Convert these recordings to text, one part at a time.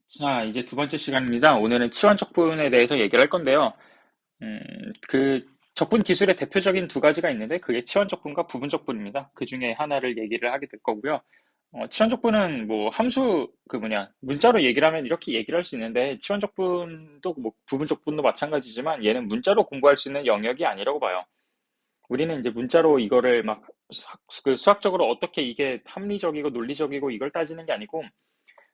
자, 이제 두 번째 시간입니다. 오늘은 치환 적분에 대해서 얘기를 할 건데요. 그 적분 기술의 대표적인 두 가지가 있는데 그게 치환 적분과 부분 적분입니다. 그 중에 하나를 얘기를 하게 될 거고요. 치환 적분은 뭐 함수 문자로 얘기를 하면 이렇게 얘기를 할 수 있는데 치환 적분도 뭐 부분 적분도 마찬가지지만 얘는 문자로 공부할 수 있는 영역이 아니라고 봐요. 우리는 이제 문자로 이거를 막 수학적으로 어떻게 이게 합리적이고 논리적이고 이걸 따지는 게 아니고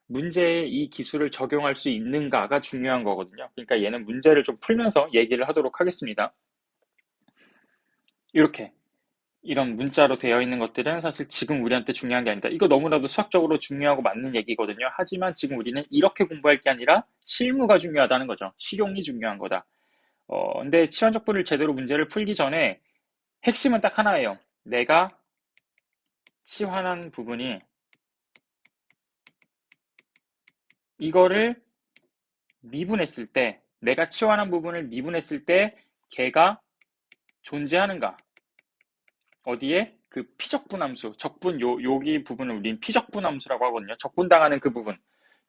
문제에 이 기술을 적용할 수 있는가가 중요한 거거든요. 그러니까 얘는 문제를 좀 풀면서 얘기를 하도록 하겠습니다. 이렇게 이런 문자로 되어 있는 것들은 사실 지금 우리한테 중요한 게 아니다. 이거 너무나도 수학적으로 중요하고 맞는 얘기거든요. 하지만 지금 우리는 이렇게 공부할 게 아니라 실무가 중요하다는 거죠. 실용이 중요한 거다. 근데 치환적분을 제대로 문제를 풀기 전에 핵심은 딱 하나예요. 내가 치환한 부분이 이거를 미분했을 때, 내가 치환한 부분을 미분했을 때 걔가 존재하는가? 어디에? 그 피적분함수, 적분, 여기 부분을 우린 피적분함수라고 하거든요. 적분당하는 그 부분.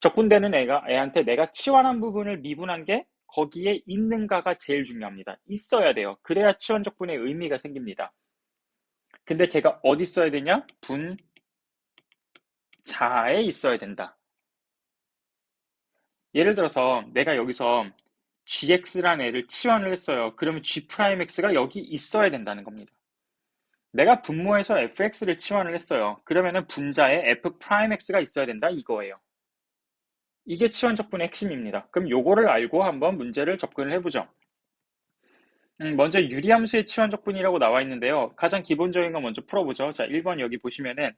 적분되는 애한테 내가 치환한 부분을 미분한 게 거기에 있는가가 제일 중요합니다. 있어야 돼요. 그래야 치환적분의 의미가 생깁니다. 근데 걔가 어디 있어야 되냐? 분자에 있어야 된다. 예를 들어서 내가 여기서 gx라는 애를 치환을 했어요. 그러면 g'x가 여기 있어야 된다는 겁니다. 내가 분모해서 fx를 치환을 했어요. 그러면은 분자에 f'x가 있어야 된다 이거예요. 이게 치환 적분의 핵심입니다. 그럼 요거를 알고 한번 문제를 접근을 해보죠. 먼저 유리함수의 치환 적분이라고 나와 있는데요. 가장 기본적인 거 먼저 풀어보죠. 자, 1번 여기 보시면은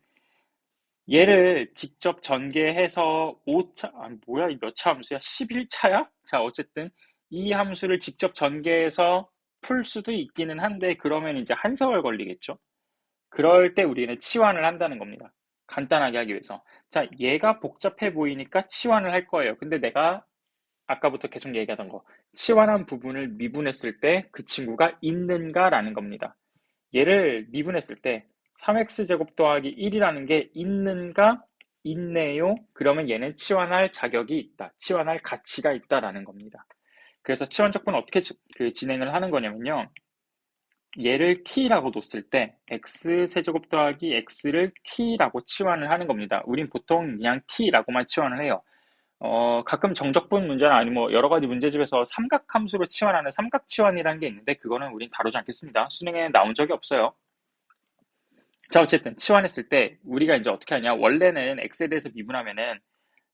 얘를 직접 전개해서 5차, 뭐야, 이 몇 차 함수야? 11차야? 자, 어쨌든 이 함수를 직접 전개해서 풀 수도 있기는 한데 그러면 이제 한 세월 걸리겠죠. 그럴 때 우리는 치환을 한다는 겁니다. 간단하게 하기 위해서. 자, 얘가 복잡해 보이니까 치환을 할 거예요. 근데 내가 아까부터 계속 얘기하던 거, 치환한 부분을 미분했을 때 그 친구가 있는가라는 겁니다. 얘를 미분했을 때 3x제곱 더하기 1이라는 게 있는가? 있네요. 그러면 얘는 치환할 자격이 있다. 치환할 가치가 있다라는 겁니다. 그래서 치환적분은 어떻게 진행을 하는 거냐면요. 얘를 t라고 뒀을 때 x세제곱 더하기 x를 t라고 치환을 하는 겁니다. 우린 보통 그냥 t라고만 치환을 해요. 가끔 정적분 문제나 아니면 뭐 여러 가지 문제집에서 삼각함수로 치환하는 삼각치환이라는 게 있는데 그거는 우린 다루지 않겠습니다. 수능에 나온 적이 없어요. 자, 어쨌든 치환했을 때 우리가 이제 어떻게 하냐? 원래는 x에 대해서 미분하면은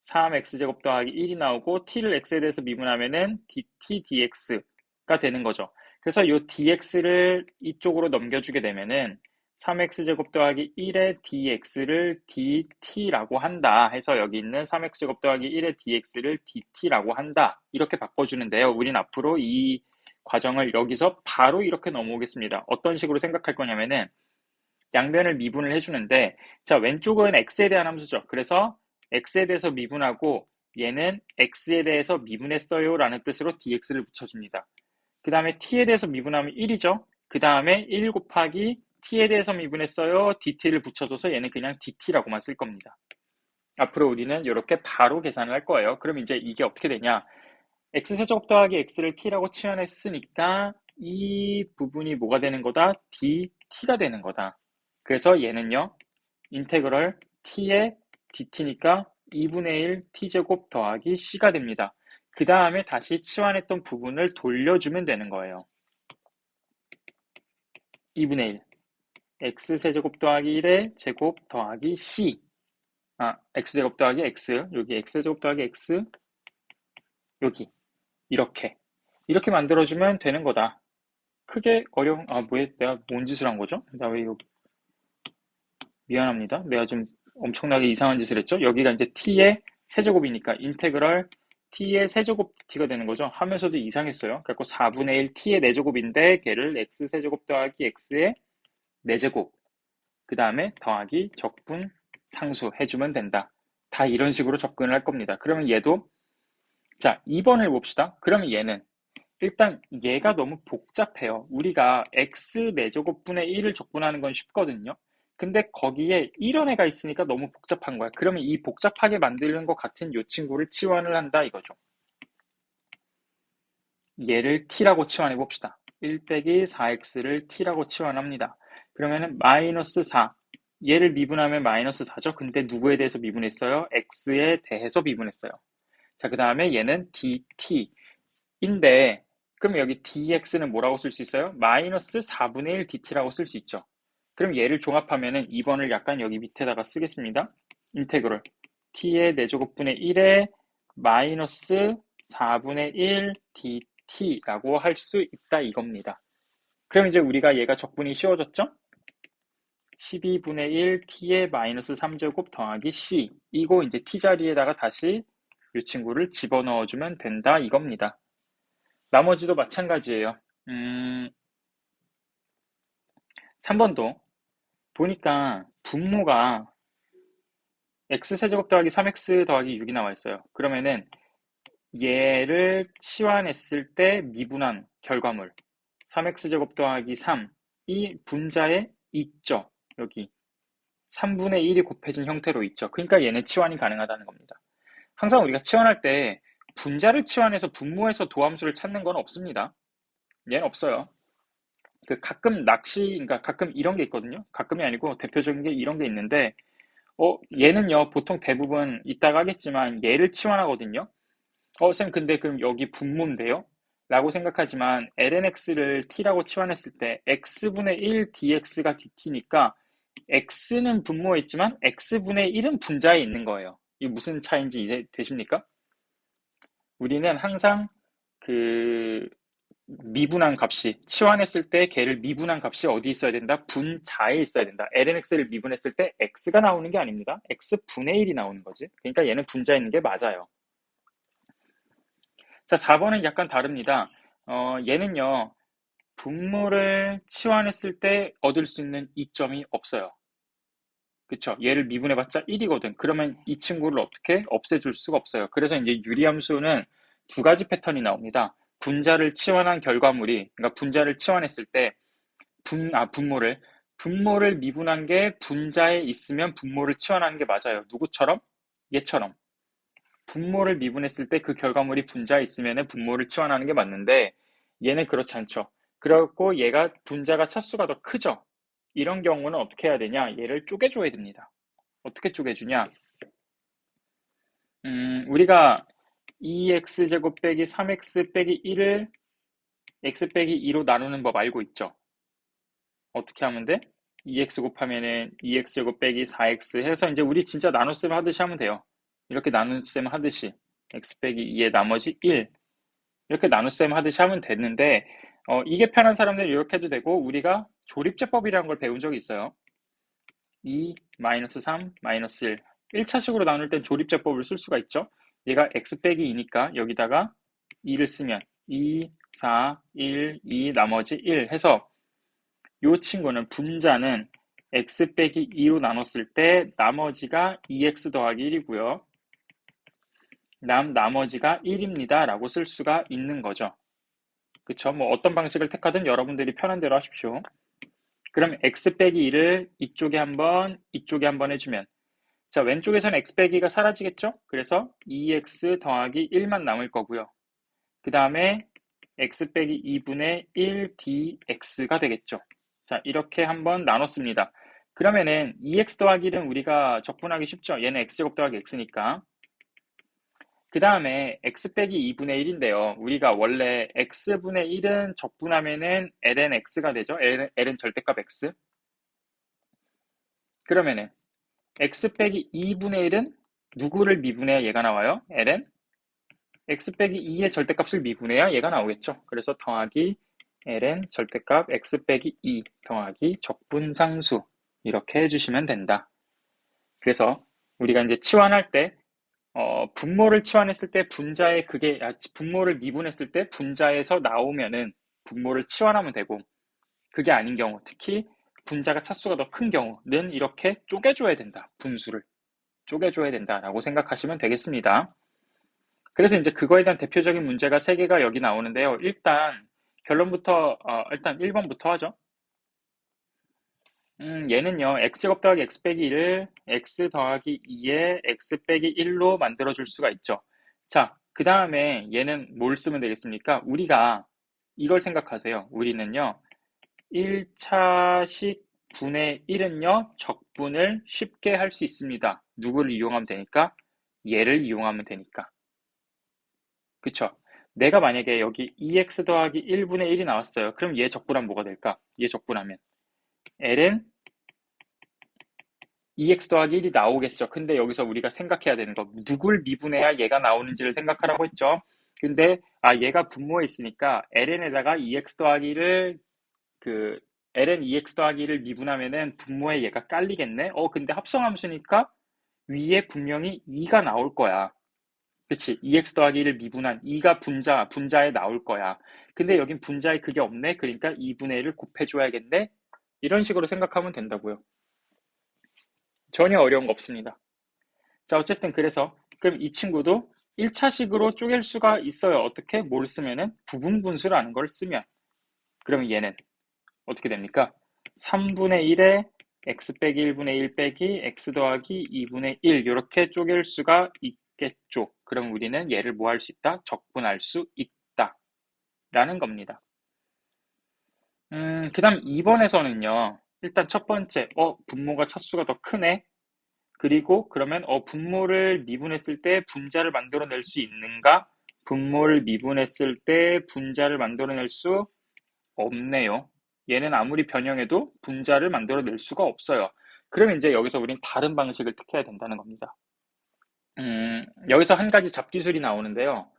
3x제곱 더하기 1이 나오고 t를 x에 대해서 미분하면은 dt dx가 되는 거죠. 그래서 이 dx를 이쪽으로 넘겨주게 되면은 3x제곱 더하기 1의 dx를 dt라고 한다 해서 여기 있는 3x제곱 더하기 1의 dx를 dt라고 한다. 이렇게 바꿔주는데요. 우린 앞으로 이 과정을 여기서 바로 이렇게 넘어오겠습니다. 어떤 식으로 생각할 거냐면은 양변을 미분을 해주는데 자, 왼쪽은 x에 대한 함수죠. 그래서 x에 대해서 미분하고 얘는 x에 대해서 미분했어요 라는 뜻으로 dx를 붙여줍니다. 그 다음에 t에 대해서 미분하면 1이죠. 그 다음에 1 곱하기 t에 대해서 미분했어요 dt를 붙여줘서 얘는 그냥 dt라고만 쓸 겁니다. 앞으로 우리는 이렇게 바로 계산을 할 거예요. 그럼 이제 이게 어떻게 되냐? x세제곱 더하기 x를 t라고 치환했으니까 이 부분이 뭐가 되는 거다? dt가 되는 거다. 그래서 얘는요, 인테그럴 t의 dt니까 2분의 1 t제곱 더하기 c가 됩니다. 그 다음에 다시 치환했던 부분을 돌려주면 되는 거예요. 2분의 1 x세제곱 더하기 1의 제곱 더하기 c x제곱 더하기 x 여기 x세제곱 더하기 x 여기 이렇게 만들어주면 되는 거다. 크게 뭐야 내가 뭔 짓을 한 거죠? 나 왜 이거 미안합니다. 내가 좀 엄청나게 이상한 짓을 했죠? 여기가 이제 t의 세제곱이니까 인테그럴 t의 세제곱 t가 되는 거죠. 하면서도 이상했어요. 그래서 4분의 1 t의 4제곱인데 걔를 x 세제곱 더하기 x의 4제곱 그 다음에 더하기 적분 상수 해주면 된다. 다 이런 식으로 접근을 할 겁니다. 그러면 얘도 자 2번을 봅시다. 그러면 얘는 일단 얘가 너무 복잡해요. 우리가 x 4제곱분의 1을 적분하는 건 쉽거든요. 근데 거기에 이런 애가 있으니까 너무 복잡한 거야. 그러면 이 복잡하게 만드는 것 같은 이 친구를 치환을 한다 이거죠. 얘를 t라고 치환해 봅시다. 1 빼기 4x를 t라고 치환합니다. 그러면은 마이너스 4. 얘를 미분하면 마이너스 4죠. 근데 누구에 대해서 미분했어요? x에 대해서 미분했어요. 자, 그 다음에 얘는 dt인데, 그럼 여기 dx는 뭐라고 쓸 수 있어요? 마이너스 4분의 1 dt라고 쓸 수 있죠. 그럼 얘를 종합하면은 2번을 약간 여기 밑에다가 쓰겠습니다. 인테그럴 t의 4제곱분의 1에 마이너스 4분의 1 dt라고 할 수 있다 이겁니다. 그럼 이제 우리가 얘가 적분이 쉬워졌죠? 12분의 1 t의 마이너스 3제곱 더하기 c 이거 이제 t 자리에다가 다시 이 친구를 집어넣어주면 된다 이겁니다. 나머지도 마찬가지예요. 3번도 보니까 분모가 x세제곱 더하기 3x 더하기 6이 나와 있어요. 그러면은 얘를 치환했을 때 미분한 결과물 3x제곱 더하기 3이 분자에 있죠. 여기 3분의 1이 곱해진 형태로 있죠. 그러니까 얘는 치환이 가능하다는 겁니다. 항상 우리가 치환할 때 분자를 치환해서 분모에서 도함수를 찾는 건 없습니다. 얘는 없어요. 가끔 그러니까 가끔 이런 게 있거든요. 가끔이 아니고 대표적인 게 이런 게 있는데, 얘는요, 보통 대부분 이따가 하겠지만 얘를 치환하거든요. 쌤, 근데 그럼 여기 분모인데요? 라고 생각하지만 lnx를 t라고 치환했을 때 x분의 1 dx가 dt니까 x는 분모에 있지만 x분의 1은 분자에 있는 거예요. 이게 무슨 차이인지 이해 되십니까? 우리는 항상 그 미분한 값이 치환했을 때 걔를 미분한 값이 어디 있어야 된다? 분자에 있어야 된다. lnx를 미분했을 때 x가 나오는 게 아닙니다. x분의 1이 나오는 거지. 그러니까 얘는 분자에 있는 게 맞아요. 자, 4번은 약간 다릅니다. 얘는요, 분모를 치환했을 때 얻을 수 있는 이점이 없어요. 그쵸? 얘를 미분해봤자 1이거든. 그러면 이 친구를 어떻게 없애줄 수가 없어요. 그래서 이제 유리함수는 두 가지 패턴이 나옵니다. 분자를 치환한 결과물이, 그러니까 분자를 치환했을 때, 분모를 미분한 게 분자에 있으면 분모를 치환하는 게 맞아요. 누구처럼? 얘처럼. 분모를 미분했을 때 그 결과물이 분자에 있으면 분모를 치환하는 게 맞는데, 얘는 그렇지 않죠. 그렇고 얘가 분자가 차수가 더 크죠. 이런 경우는 어떻게 해야 되냐? 얘를 쪼개줘야 됩니다. 어떻게 쪼개주냐? 우리가 2x제곱 빼기 3x 빼기 1을 x 빼기 2로 나누는 법 알고 있죠? 어떻게 하면 돼? 2x 곱하면은 2x제곱 빼기 4x 해서 이제 우리 진짜 나눗셈 하듯이 하면 돼요. 이렇게 나눗셈 하듯이 x 빼기 2의 나머지 1 이렇게 나눗셈 하듯이 하면 되는데 이게 편한 사람들은 이렇게 해도 되고 우리가 조립제법이라는 걸 배운 적이 있어요. 2, 마이너스 3, 마이너스 1 1차식으로 나눌 땐 조립제법을 쓸 수가 있죠. 얘가 x 빼기 2니까 여기다가 2를 쓰면 2, 4, 1, 2 나머지 1 해서 이 친구는 분자는 x 빼기 2로 나눴을 때 나머지가 2x 더하기 1이고요. 나머지가 1입니다. 라고 쓸 수가 있는 거죠. 그쵸? 뭐 어떤 방식을 택하든 여러분들이 편한 대로 하십시오. 그럼 x 빼기 2를 이쪽에 한번 이쪽에 한번 해주면 자 왼쪽에서는 x 빼기가 사라지겠죠? 그래서 2x 더하기 1만 남을 거고요. 그 다음에 x 빼기 2분의 1 dx가 되겠죠. 자 이렇게 한번 나눴습니다. 그러면은 2x 더하기 1은 우리가 적분하기 쉽죠? 얘는 x제곱 더하기 x니까. 그 다음에 x 빼기 2분의 1인데요. 우리가 원래 x분의 1은 적분하면은 ln x가 되죠. ln 절대값 x. 그러면은 x 빼기 2분의 1은 누구를 미분해야 얘가 나와요? ln x 빼기 2의 절대값을 미분해야 얘가 나오겠죠. 그래서 더하기 ln 절대값 x 빼기 2 더하기 적분상수 이렇게 해주시면 된다. 그래서 우리가 이제 치환할 때 분모를 치환했을 때 분모를 미분했을 때 분자에서 나오면은 분모를 치환하면 되고 그게 아닌 경우 특히 분자가 차수가 더 큰 경우는 이렇게 쪼개줘야 된다. 분수를 쪼개줘야 된다라고 생각하시면 되겠습니다. 그래서 이제 그거에 대한 대표적인 문제가 3개가 여기 나오는데요. 일단 결론부터 일단 1번부터 하죠. 얘는요, x제곱 더하기 x 빼기 1을 x 더하기 2에 x 빼기 1로 만들어줄 수가 있죠. 자, 그 다음에 얘는 뭘 쓰면 되겠습니까? 우리가 이걸 생각하세요. 우리는요, 1차식 분의 1은요, 적분을 쉽게 할 수 있습니다. 누구를 이용하면 되니까? 얘를 이용하면 되니까. 그쵸? 내가 만약에 여기 2x 더하기 1분의 1이 나왔어요. 그럼 얘 적분하면 뭐가 될까? 얘 적분하면 l은 2x 더하기 1이 나오겠죠. 근데 여기서 우리가 생각해야 되는 거, 누굴 미분해야 얘가 나오는지를 생각하라고 했죠. 근데 얘가 분모에 있으니까 ln에다가 2x 더하기 1을 그 ln 2x 더하기 1을 미분하면은 분모에 얘가 깔리겠네. 근데 합성함수니까 위에 분명히 2가 나올 거야. 그치? 2x 더하기 1을 미분한 2가 분자에 나올 거야. 근데 여긴 분자에 그게 없네. 그러니까 2분의 1을 곱해줘야겠네. 이런 식으로 생각하면 된다고요. 전혀 어려운 거 없습니다. 자, 어쨌든 그래서 그럼 이 친구도 1차식으로 쪼갤 수가 있어요. 어떻게? 뭘 쓰면은 부분분수라는 걸 쓰면. 그러면 얘는 어떻게 됩니까? 3분의 1에 x 빼기 1분의 1 빼기 x 더하기 2분의 1 이렇게 쪼갤 수가 있겠죠. 그럼 우리는 얘를 뭐 할 수 있다? 적분할 수 있다. 라는 겁니다. 그 다음 2번에서는요. 일단 첫 번째, 분모가 차수가 더 크네. 그리고 그러면 분모를 미분했을 때 분자를 만들어낼 수 있는가? 분모를 미분했을 때 분자를 만들어낼 수 없네요. 얘는 아무리 변형해도 분자를 만들어낼 수가 없어요. 그러면 이제 여기서 우린 다른 방식을 택해야 된다는 겁니다. 여기서 한 가지 잡기술이 나오는데요.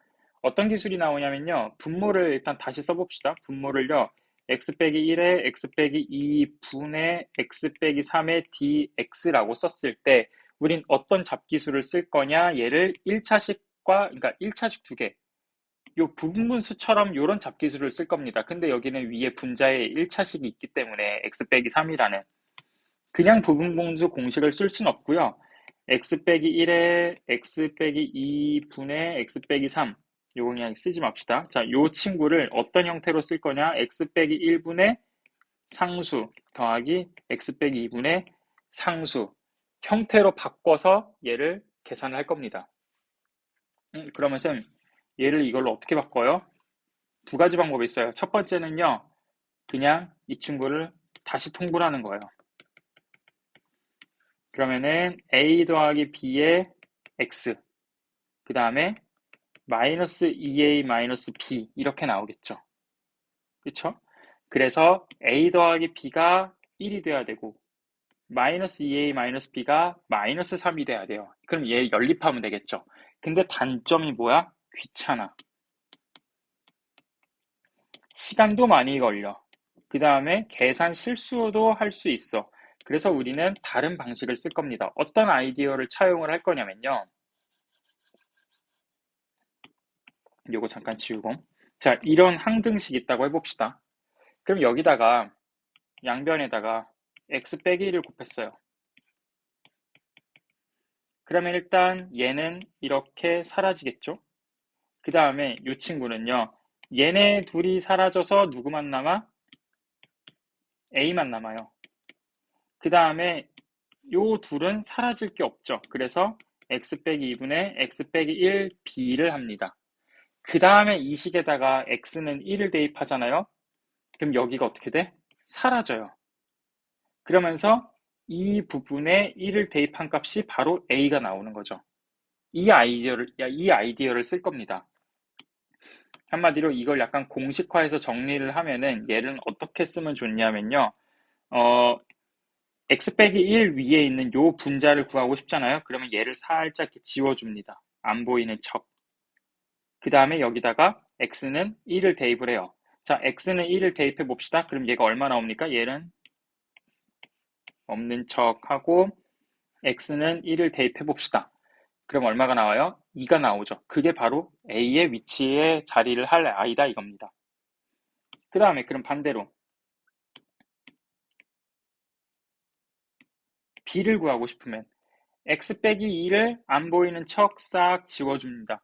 어떤 기술이 나오냐면요. 분모를 일단 다시 써봅시다. 분모를요. x 빼기 1에 x 빼기 2분의 x 빼기 3의 dx라고 썼을 때 우린 어떤 잡기술을 쓸 거냐? 얘를 1차식과 그러니까 1차식 두 개. 요 부분분수처럼 요런 잡기술을 쓸 겁니다. 근데 여기는 위에 분자에 1차식이 있기 때문에 x 빼기 3이라는 그냥 부분분수 공식을 쓸 순 없고요. x 빼기 1에 x 빼기 2분의 x 빼기 3 요거 그냥 쓰지 맙시다. 자, 요 친구를 어떤 형태로 쓸 거냐? x 빼기 1분의 상수 더하기 x 빼기 2분의 상수 형태로 바꿔서 얘를 계산을 할 겁니다. 그러면 쌤, 얘를 이걸로 어떻게 바꿔요? 두 가지 방법이 있어요. 첫 번째는요, 그냥 이 친구를 다시 통분하는 거예요. 그러면은 a 더하기 b의 x 그 다음에 마이너스 2a 마이너스 b 이렇게 나오겠죠. 그쵸? 그래서 a 더하기 b가 1이 돼야 되고 마이너스 2a 마이너스 b가 마이너스 3이 돼야 돼요. 그럼 얘 연립하면 되겠죠. 근데 단점이 뭐야? 귀찮아. 시간도 많이 걸려. 그 다음에 계산 실수도 할 수 있어. 그래서 우리는 다른 방식을 쓸 겁니다. 어떤 아이디어를 차용을 할 거냐면요. 요거 잠깐 지우고. 자, 이런 항등식 있다고 해봅시다. 그럼 여기다가 양변에다가 x 빼기 1을 곱했어요. 그러면 일단 얘는 이렇게 사라지겠죠? 그 다음에 이 친구는요. 얘네 둘이 사라져서 누구만 남아? a만 남아요. 그 다음에 요 둘은 사라질 게 없죠. 그래서 x 빼기 2분의 x 빼기 1 b를 합니다. 그 다음에 이 식에다가 x는 1을 대입하잖아요. 그럼 여기가 어떻게 돼? 사라져요. 그러면서 이 부분에 1을 대입한 값이 바로 a가 나오는 거죠. 이 아이디어를 쓸 겁니다. 한마디로 이걸 약간 공식화해서 정리를 하면은 얘는 어떻게 쓰면 좋냐면요. x 빼기 1 위에 있는 요 분자를 구하고 싶잖아요. 그러면 얘를 살짝 이렇게 지워줍니다. 안 보이는 척. 그 다음에 여기다가 x는 1을 대입을 해요. 자, x는 1을 대입해 봅시다. 그럼 얘가 얼마 나옵니까? 얘는 없는 척하고 x는 1을 대입해 봅시다. 그럼 얼마가 나와요? 2가 나오죠. 그게 바로 a의 위치에 자리를 할 i다 이겁니다. 그 다음에 그럼 반대로 b를 구하고 싶으면 x 빼기 2를 안 보이는 척 싹 지워줍니다.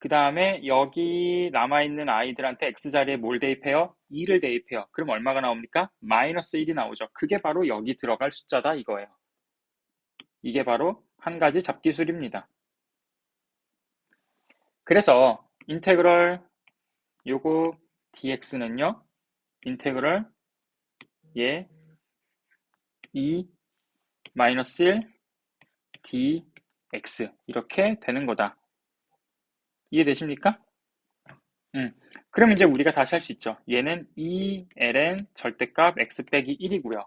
그 다음에 여기 남아있는 아이들한테 x 자리에 뭘 대입해요? 2를 대입해요. 그럼 얼마가 나옵니까? 마이너스 1이 나오죠. 그게 바로 여기 들어갈 숫자다 이거예요. 이게 바로 한 가지 잡기술입니다. 그래서 인테그럴 요거 dx는요. 인테그럴 얘 2 마이너스 1 dx 이렇게 되는 거다. 이해되십니까? 그럼 이제 우리가 다시 할 수 있죠. 얘는 2ln 절대값 x 빼기 1이고요.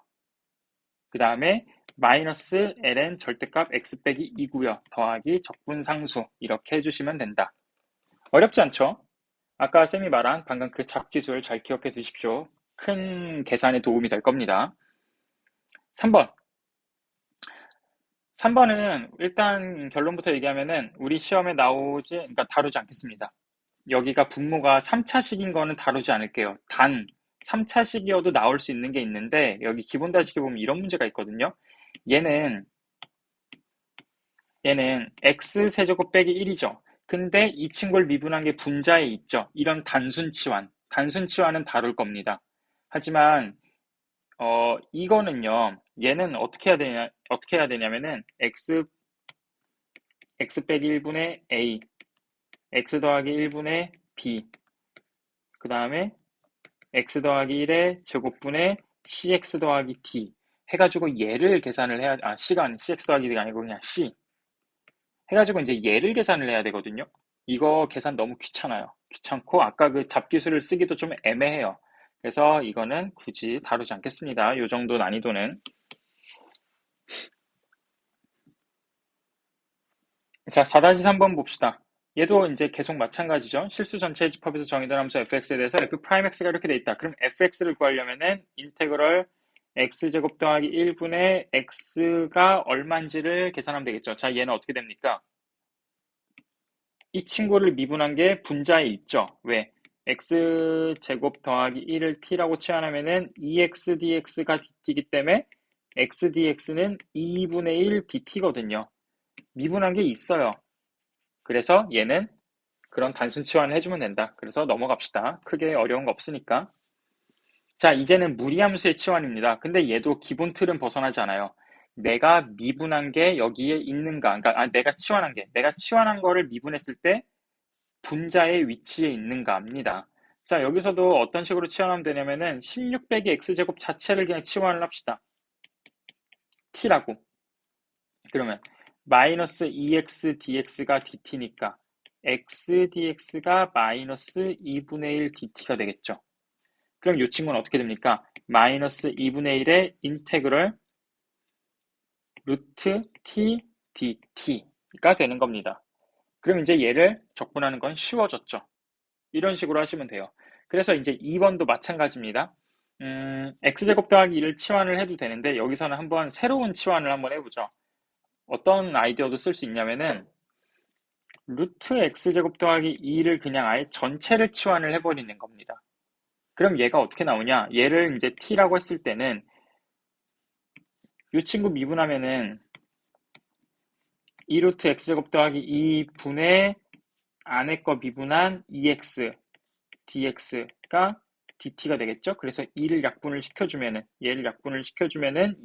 그 다음에 마이너스 ln 절대값 x 빼기 2고요. 더하기 적분상수 이렇게 해주시면 된다. 어렵지 않죠? 아까 쌤이 말한 방금 그 잡기술 잘 기억해 두십시오. 큰 계산에 도움이 될 겁니다. 3번. 3번은 일단 결론부터 얘기하면은 우리 시험에 그러니까 다루지 않겠습니다. 여기가 분모가 3차식인 거는 다루지 않을게요. 단 3차식이어도 나올 수 있는 게 있는데 여기 기본 다식에 보면 이런 문제가 있거든요. 얘는 x세제곱 빼기 1이죠. 근데 이 친구를 미분한 게 분자에 있죠. 이런 단순치환은 다룰 겁니다. 하지만 이거는요. 얘는 어떻게 해야 되냐면은 x 빼기 1분의 a x 더하기 1분의 b 그 다음에 x 더하기 1의 제곱분의 cx 더하기 d 해가지고 얘를 계산을 해야 c가 아닌 cx 더하기 d가 아니고 그냥 c 해가지고 이제 얘를 계산을 해야 되거든요. 이거 계산 너무 귀찮고 아까 그 잡기술을 쓰기도 좀 애매해요. 그래서 이거는 굳이 다루지 않겠습니다. 요 정도 난이도는. 자, 4-3번 봅시다. 얘도 이제 계속 마찬가지죠. 실수 전체 집합에서 정의된 함수 fx에 대해서 f'x가 이렇게 돼 있다. 그럼 fx를 구하려면은 인테그럴 x제곱 더하기 1분의 x가 얼마인지를 계산하면 되겠죠. 자, 얘는 어떻게 됩니까? 이 친구를 미분한 게 분자에 있죠. 왜? x제곱 더하기 1을 t라고 치환하면은 2x dx가 dt이기 때문에 x dx는 2분의 1 dt거든요. 미분한 게 있어요. 그래서 얘는 그런 단순 치환을 해주면 된다. 그래서 넘어갑시다. 크게 어려운 거 없으니까. 자, 이제는 무리함수의 치환입니다. 근데 얘도 기본 틀은 벗어나지 않아요. 내가 미분한 게 여기에 있는가. 그러니까 내가 치환한 거를 미분했을 때 분자의 위치에 있는가입니다. 자, 여기서도 어떤 식으로 치환하면 되냐면은 16 빼기 x제곱 자체를 그냥 치환을 합시다. t라고. 그러면 마이너스 2x dx가 dt니까 x dx가 마이너스 2분의 1 dt가 되겠죠. 그럼 이 친구는 어떻게 됩니까? 마이너스 2분의 1의 인테그럴 루트 t dt가 되는 겁니다. 그럼 이제 얘를 적분하는 건 쉬워졌죠. 이런 식으로 하시면 돼요. 그래서 이제 2번도 마찬가지입니다. x제곱 더하기 2를 치환을 해도 되는데 여기서는 한번 새로운 치환을 한번 해보죠. 어떤 아이디어도 쓸 수 있냐면은 루트 x제곱 더하기 2를 그냥 아예 전체를 치환을 해버리는 겁니다. 그럼 얘가 어떻게 나오냐? 얘를 이제 t라고 했을 때는 이 친구 미분하면은 2루트 x제곱 더하기 2분의 안에 거 미분한 2x dx가 dt가 되겠죠? 그래서 얘를 약분을 시켜주면은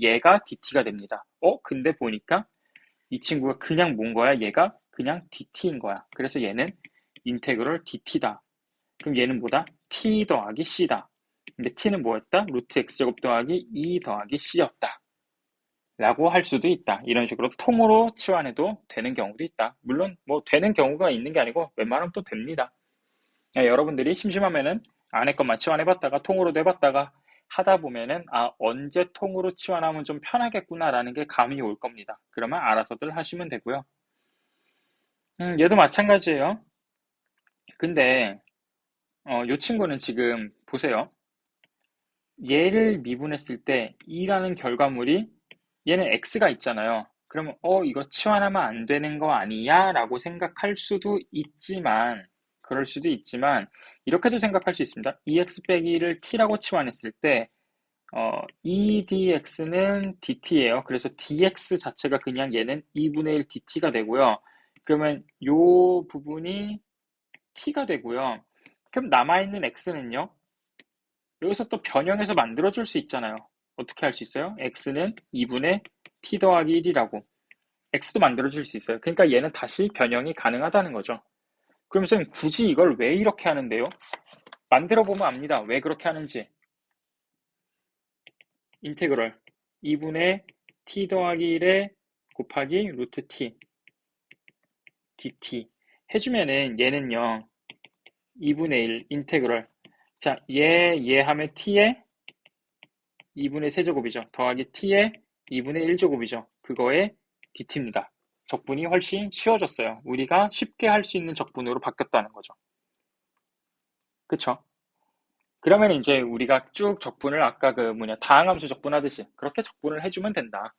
얘가 dt가 됩니다. 근데 보니까 이 친구가 그냥 뭔 거야? 얘가 그냥 dt인 거야. 그래서 얘는 인테그럴 dt다. 그럼 얘는 뭐다? t 더하기 c다. 근데 t는 뭐였다? 루트 x제곱 더하기 2 더하기 c였다. 라고 할 수도 있다. 이런 식으로 통으로 치환해도 되는 경우도 있다. 물론 뭐 되는 경우가 있는 게 아니고 웬만하면 또 됩니다. 여러분들이 심심하면은 안에 것만 치환해봤다가 통으로도 해봤다가 하다 보면은 언제 통으로 치환하면 좀 편하겠구나라는 게 감이 올 겁니다. 그러면 알아서들 하시면 되고요. 얘도 마찬가지예요. 근데 이 친구는 지금 보세요. 얘를 미분했을 때 2라는 결과물이 얘는 x가 있잖아요. 그러면 이거 치환하면 안 되는 거 아니야? 라고 생각할 수도 있지만 그럴 수도 있지만 이렇게도 생각할 수 있습니다. 2x 빼기를 t라고 치환했을 때 2dx는 dt예요. 그래서 dx 자체가 그냥 얘는 2분의 1 dt가 되고요. 그러면 요 부분이 t가 되고요. 그럼 남아있는 x는요. 여기서 또 변형해서 만들어줄 수 있잖아요. 어떻게 할 수 있어요? x는 2분의 t 더하기 1이라고. x도 만들어줄 수 있어요. 그러니까 얘는 다시 변형이 가능하다는 거죠. 그럼 선생님 굳이 이걸 왜 이렇게 하는데요? 만들어 보면 압니다. 왜 그렇게 하는지. 인테그럴 2분의 t 더하기 1에 곱하기 루트 t dt 해주면은 얘는요 2분의 1 인테그럴 자, 얘 하면 t의 2분의 세제곱이죠. 더하기 t의 2분의 1제곱이죠. 그거의 dt입니다. 적분이 훨씬 쉬워졌어요. 우리가 쉽게 할 수 있는 적분으로 바뀌었다는 거죠. 그쵸? 그러면 이제 우리가 쭉 적분을 아까 다항함수 적분하듯이 그렇게 적분을 해주면 된다.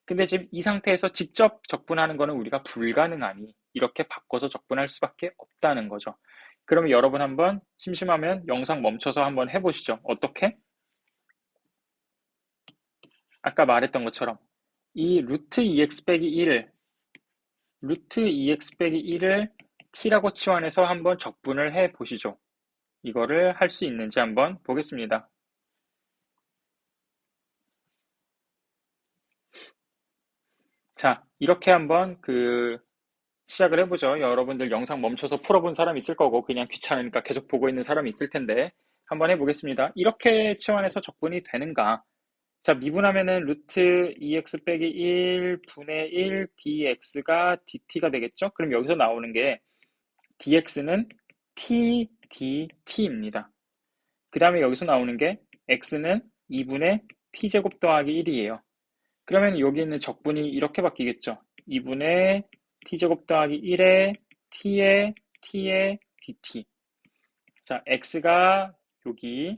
근데 지금 이 상태에서 직접 적분하는 거는 우리가 불가능하니 이렇게 바꿔서 적분할 수밖에 없다는 거죠. 그러면 여러분 한번 심심하면 영상 멈춰서 한번 해보시죠. 어떻게? 아까 말했던 것처럼 이 루트 2x 빼기 1을 루트 2x 빼기 1을 t라고 치환해서 한번 적분을 해 보시죠. 이거를 할 수 있는지 한번 보겠습니다. 자, 이렇게 한번 시작을 해보죠. 여러분들 영상 멈춰서 풀어본 사람 있을 거고 그냥 귀찮으니까 계속 보고 있는 사람이 있을 텐데 한번 해보겠습니다. 이렇게 치환해서 적분이 되는가? 자, 미분하면은 루트 2x 빼기 1 분의 1 dx가 dt가 되겠죠? 그럼 여기서 나오는 게 dx는 t dt입니다. 그 다음에 여기서 나오는 게 x는 2분의 t제곱 더하기 1이에요. 그러면 여기 있는 적분이 이렇게 바뀌겠죠. 2분의 t제곱 더하기 1에 t의 dt. 자, x가 여기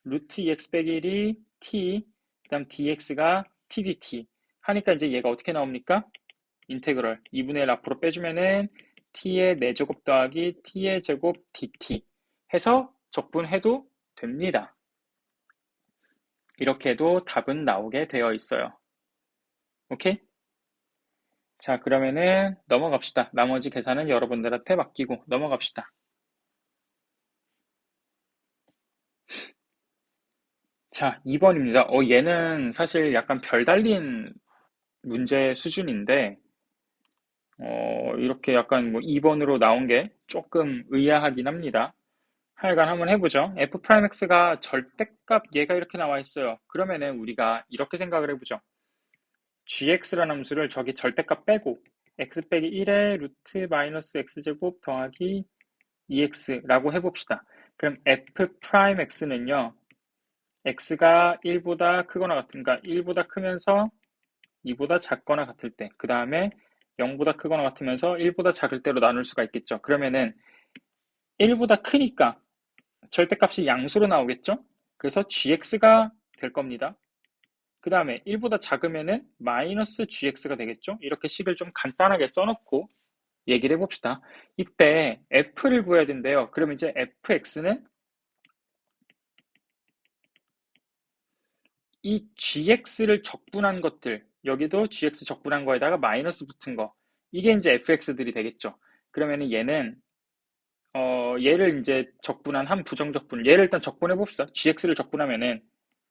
루트 2x 빼기 1이 t, 그 다음 dx가 t dt 하니까 이제 얘가 어떻게 나옵니까? 인테그럴 2분의 1 앞으로 빼주면은 t의 4제곱 더하기 t의 제곱 dt 해서 적분해도 됩니다. 이렇게 해도 답은 나오게 되어 있어요. 오케이? 자, 그러면은 넘어갑시다. 나머지 계산은 여러분들한테 맡기고 넘어갑시다. 자, 2번입니다. 얘는 사실 약간 별 달린 문제 수준인데 이렇게 약간 2번으로 나온 게 조금 의아하긴 합니다. 하여간 한번 해보죠. f'x가 절대값 얘가 이렇게 나와 있어요. 그러면은 우리가 이렇게 생각을 해보죠. gx라는 함수를 저기 절대값 빼고 x 빼기 1의 루트 마이너스 x제곱 더하기 2x라고 해봅시다. 그럼 f'x는요. x가 1보다 크거나 같은가 1보다 크면서 2보다 작거나 같을 때 그 다음에 0보다 크거나 같으면서 1보다 작을 때로 나눌 수가 있겠죠. 그러면은 1보다 크니까 절대값이 양수로 나오겠죠? 그래서 gx가 될 겁니다. 그 다음에 1보다 작으면은 마이너스 gx가 되겠죠? 이렇게 식을 좀 간단하게 써놓고 얘기를 해봅시다. 이때 f를 구해야 된대요. 그럼 이제 fx는 이 gx를 적분한 것들, 여기도 gx 적분한 거에다가 마이너스 붙은 거, 이게 이제 fx들이 되겠죠. 그러면은 얘는 얘를 이제 적분한 한 부정적분, 얘를 일단 적분해 봅시다. gx를 적분하면은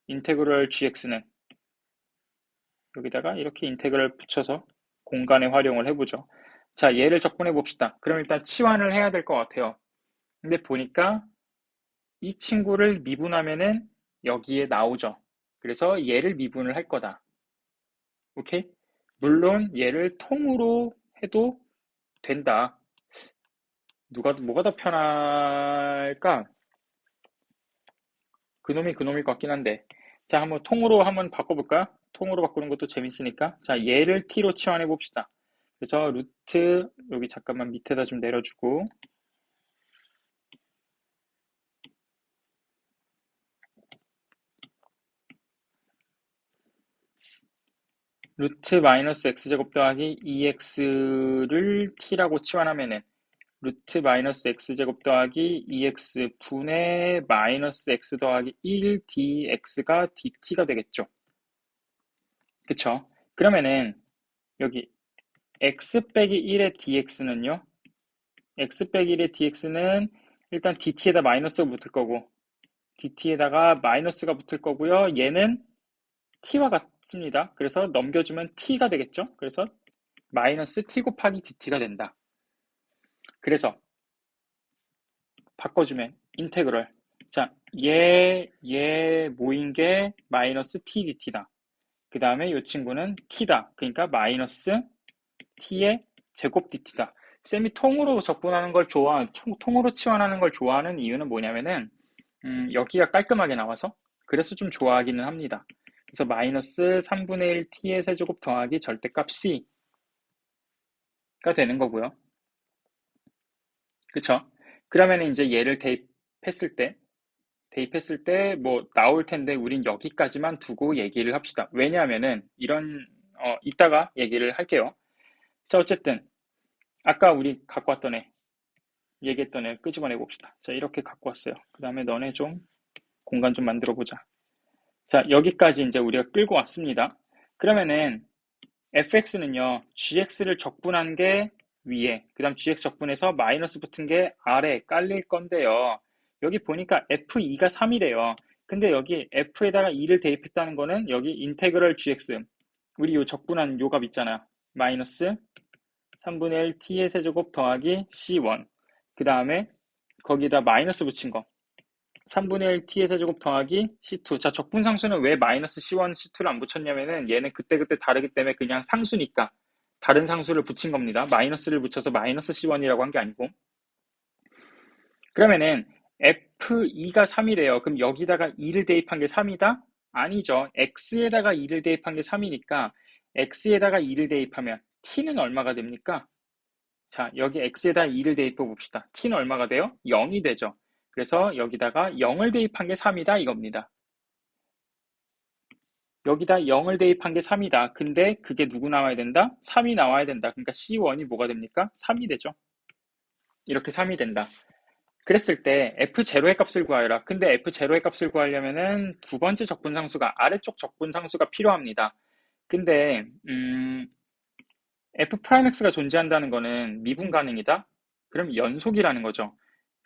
인테그럴 gx는 여기다가 이렇게 인테그럴 붙여서 공간에 활용을 해보죠. 자, 얘를 적분해 봅시다. 그럼 일단 치환을 해야 될 것 같아요. 근데 보니까 이 친구를 미분하면은 여기에 나오죠. 그래서 얘를 미분을 할 거다. 오케이? 물론 얘를 통으로 해도 된다. 뭐가 더 편할까? 그놈일 것 같긴 한데. 자, 한번 통으로 한번 바꿔볼까요? 통으로 바꾸는 것도 재밌으니까. 자, 얘를 t로 치환해 봅시다. 그래서 루트, 여기 잠깐만 밑에다 좀 내려주고, 루트 마이너스 x제곱 더하기 2x를 t라고 치환하면은 루트 마이너스 x제곱 더하기 2x 분의 마이너스 x 더하기 1 dx가 dt가 되겠죠. 그쵸? 그러면은 여기 x 빼기 1의 dx는요. x 빼기 1의 dx는 일단 dt에다 마이너스가 붙을 거고 dt에다가 마이너스가 붙을 거고요. 얘는 t와 같습니다. 그래서 넘겨주면 t가 되겠죠. 그래서 마이너스 t 곱하기 dt가 된다. 그래서 바꿔주면 인테그럴. 자, 얘 모인 게 마이너스 t dt다. 그 다음에 이 친구는 t다. 그러니까 마이너스 t의 제곱 dt다. 쌤이 통으로 적분하는 걸 통으로 치환하는 걸 좋아하는 이유는 뭐냐면은 여기가 깔끔하게 나와서 그래서 좀 좋아하기는 합니다. 그래서 마이너스 3분의 1 t의 세제곱 더하기 절대값 c가 되는 거고요. 그쵸? 그러면 이제 얘를 대입했을 때 뭐 나올 텐데 우린 여기까지만 두고 얘기를 합시다. 왜냐하면은 이따가 얘기를 할게요. 자, 어쨌든 아까 우리 갖고 왔던 애 얘기했던 애 끄집어내 봅시다. 자, 이렇게 갖고 왔어요. 그 다음에 너네 좀 공간 좀 만들어 보자. 자, 여기까지 이제 우리가 끌고 왔습니다. 그러면은 fx는요, gx를 적분한 게 위에, 그 다음 gx 적분해서 마이너스 붙은 게 아래 깔릴 건데요. 여기 보니까 f2가 3이래요. 근데 여기 f에다가 2를 대입했다는 거는 여기 인테그럴 gx, 우리 요 적분한 요 값 있잖아요. 마이너스 3분의 1 t의 세제곱 더하기 c1. 그 다음에 거기다 마이너스 붙인 거. 3분의 1 t의 세제곱 더하기 c2. 자, 적분상수는 왜 마이너스 c1, c2를 안 붙였냐면은 얘는 그때그때 다르기 때문에 그냥 상수니까 다른 상수를 붙인 겁니다. 마이너스를 붙여서 마이너스 c1이라고 한 게 아니고. 그러면은 f2가 3이래요. 그럼 여기다가 2를 대입한 게 3이다? 아니죠. x에다가 2를 대입한 게 3이니까 x에다가 2를 대입하면 t는 얼마가 됩니까? 자, 여기 x에다 2를 대입해 봅시다. t는 얼마가 돼요? 0이 되죠. 그래서 여기다가 0을 대입한 게 3이다 이겁니다. 여기다 0을 대입한 게 3이다. 근데 그게 누구 나와야 된다? 3이 나와야 된다. 그러니까 C1이 뭐가 됩니까? 3이 되죠. 이렇게 3이 된다. 그랬을 때 F0의 값을 구하여라. 근데 F0의 값을 구하려면은 두 번째 적분상수가 아래쪽 적분상수가 필요합니다. 근데 F'X가 존재한다는 거는 미분 가능이다? 그럼 연속이라는 거죠.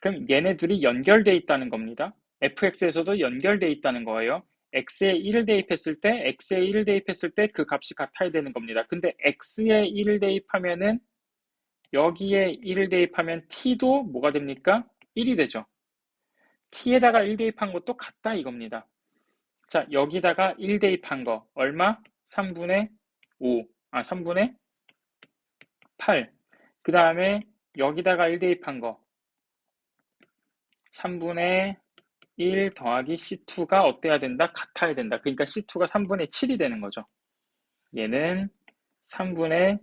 그럼 얘네들이 연결돼 있다는 겁니다. fx에서도 연결돼 있다는 거예요. x에 1을 대입했을 때, x에 1을 대입했을 때 그 값이 같아야 되는 겁니다. 근데 x에 1을 대입하면은 여기에 1을 대입하면 t도 뭐가 됩니까? 1이 되죠. t에다가 1 대입한 것도 같다 이겁니다. 자, 여기다가 1 대입한 거 얼마? 3분의 5, 3분의 8. 그 다음에 여기다가 1 대입한 거 3분의 1 더하기 C2가 어때야 된다? 같아야 된다. 그러니까 C2가 3분의 7이 되는 거죠. 얘는 3분의